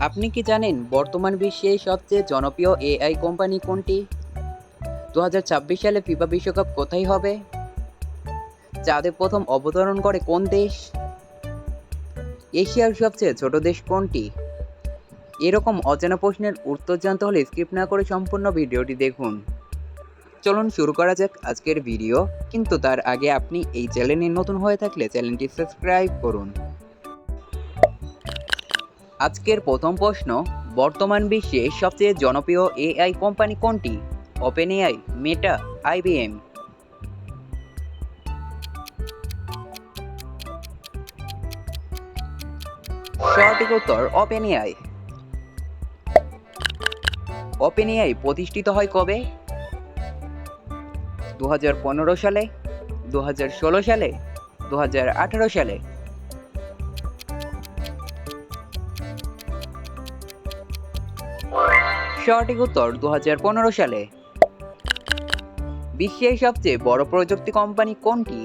আপনি কি জানেন বর্তমান বিশ্বে সবচেয়ে জনপ্রিয় এআই কোম্পানি কোনটি? 2026 সালে ফিফা বিশ্বকাপ কোথায় হবে? চাঁদে প্রথম অবতরণ করে কোন দেশ? এশিয়ার সবচেয়ে ছোট দেশ কোনটি? এরকম অজানা প্রশ্নের উত্তর জানতে হলে স্কিপ না করে সম্পূর্ণ ভিডিওটি দেখুন। চলুন শুরু করা যাক আজকের ভিডিও, কিন্তু তার আগে আপনি এই চ্যানেলে নতুন হয়ে থাকলে চ্যানেলটি সাবস্ক্রাইব করুন। আজকের প্রথম প্রশ্ন, বর্তমান বিশ্বে সবচেয়ে জনপ্রিয় এআই কোম্পানি কোনটি? ওপেন এআই, মেটা, আইবিএম। সঠিক উত্তর ওপেন এআই। ওপেন এআই প্রতিষ্ঠিত হয় কবে? 2015 সালে, 2016 সালে, 2018 সালে। সঠিক উত্তর 2015 সালে। বিশ্বের সবচেয়ে বড় প্রযুক্তি কোম্পানি কোনটি?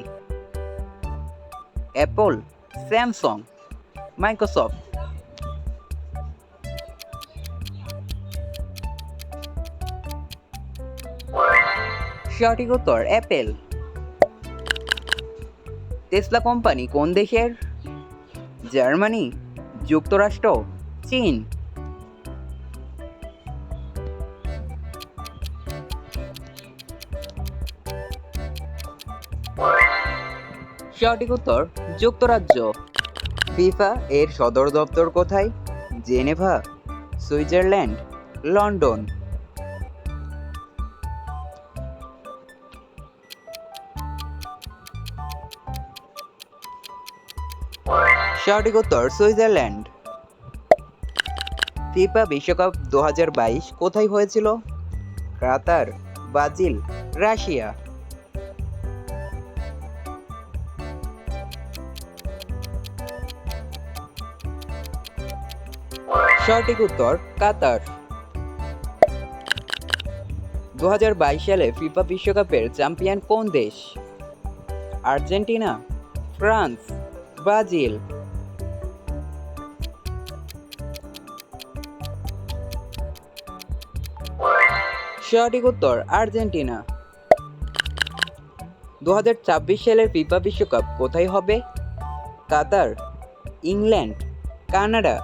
Apple, Samsung, Microsoft. সঠিক উত্তর অ্যাপেল। টেসলা কোম্পানি কোন দেশের? জার্মানি, যুক্তরাষ্ট্র, চীন। সঠিক উত্তর যুক্তরাজ্য। ফিফা এর সদর দপ্তর কোথায়? Geneva, Switzerland, London. সঠিক উত্তর সুইজারল্যান্ড। ফিফা বিশ্বকাপ 2022 কোথায় হয়েছিল? কাতার, ব্রাজিল, রাশিয়া। সঠিক উত্তর কাতার। 2022 সালে ফিফা বিশ্বকাপের চ্যাম্পিয়ন কোন দেশ? Argentina, France, Brazil. সঠিক উত্তর আর্জেন্টিনা। 2026 সালের ফিফা বিশ্বকাপ কোথায় হবে? কাতার, ইংল্যান্ড, কানাডা।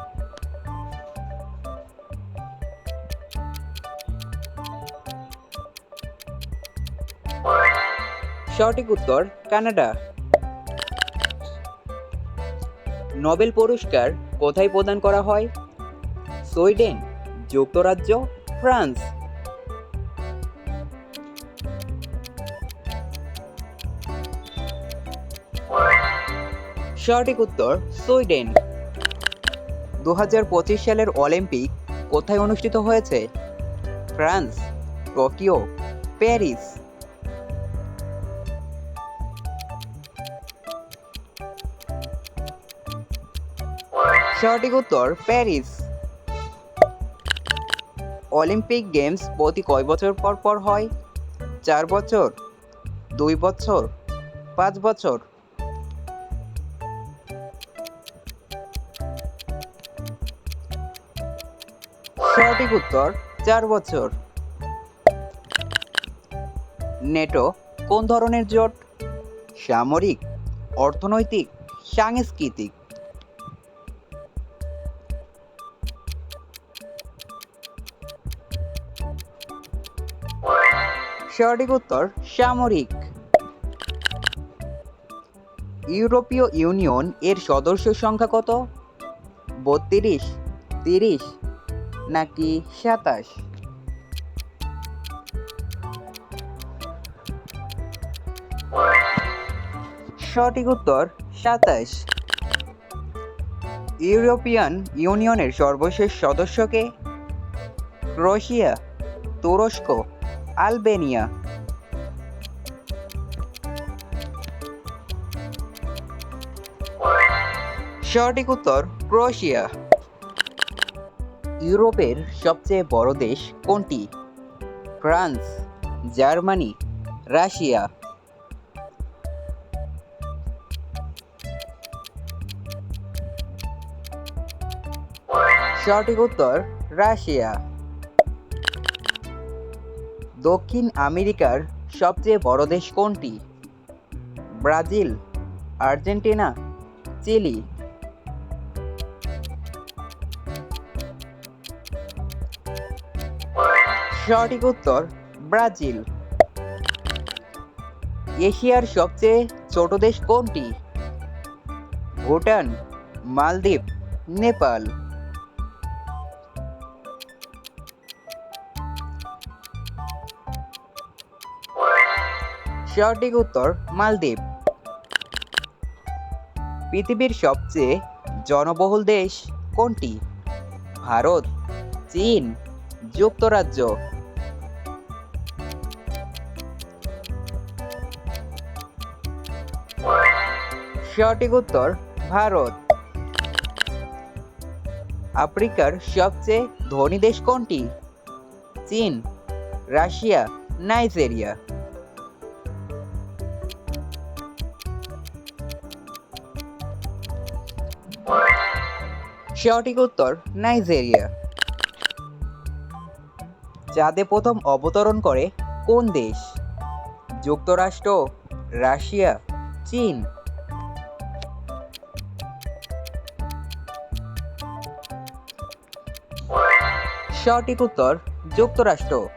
সঠিক উত্তর কানাডা। নোবেল পুরস্কার কোথায় প্রদান করা হয়? সুইডেন, যুক্তরাজ্য, ফ্রান্স। সঠিক উত্তর সুইডেন। 2025 সালের অলিম্পিক কোথায় অনুষ্ঠিত হয়েছে? France, Tokyo, Paris. সঠিক উত্তর প্যারিস। অলিম্পিক গেমস প্রতি কয় বছর পর পর হয়? 4 বছর, 2 বছর, 5 বছর। সঠিক উত্তর 4 বছর। নেটো কোন ধরনের জোট? সামরিক, অর্থনৈতিক, সাংস্কৃতিক। সঠিক উত্তর সামরিক। ইউরোপীয় ইউনিয়ন এর সদস্য সংখ্যা কত? 32, 30 নাকি 27? সঠিক উত্তর 27। ইউরোপিয়ান ইউনিয়নের সর্বশেষ সদস্যকে? ক্রোয়েশিয়া, তুরস্ক, আলবেনিয়া। সঠিক উত্তর ক্রোয়েশিয়া। ইউরোপের সবচেয়ে বড় দেশ কোনটি? France, Germany, Russia. সঠিক উত্তর রাশিয়া। দক্ষিণ আমেরিকার সবচেয়ে বড় দেশ কোনটি? Brazil, Argentina, Chile. সঠিক উত্তর ব্রাজিল। এশিয়ার সবচেয়ে ছোট দেশ কোনটি? ভুটান, মালদ্বীপ, নেপাল। সঠিক উত্তর মালদ্বীপ। পৃথিবীর সবচেয়ে জনবহুল দেশ কোনটি? ভারত, চীন, যুক্তরাজ্য। সঠিক উত্তর ভারত। আফ্রিকার সবচেয়ে ধনী দেশ কোনটি? চীন, রাশিয়া, নাইজেরিয়া। সঠিক উত্তর নাইজেরিয়া। চাঁদে প্রথম অবতরণ করে কোন দেশ? যুক্তরাষ্ট্র, রাশিয়া, চীন। সঠিক উত্তর যুক্তরাষ্ট্র।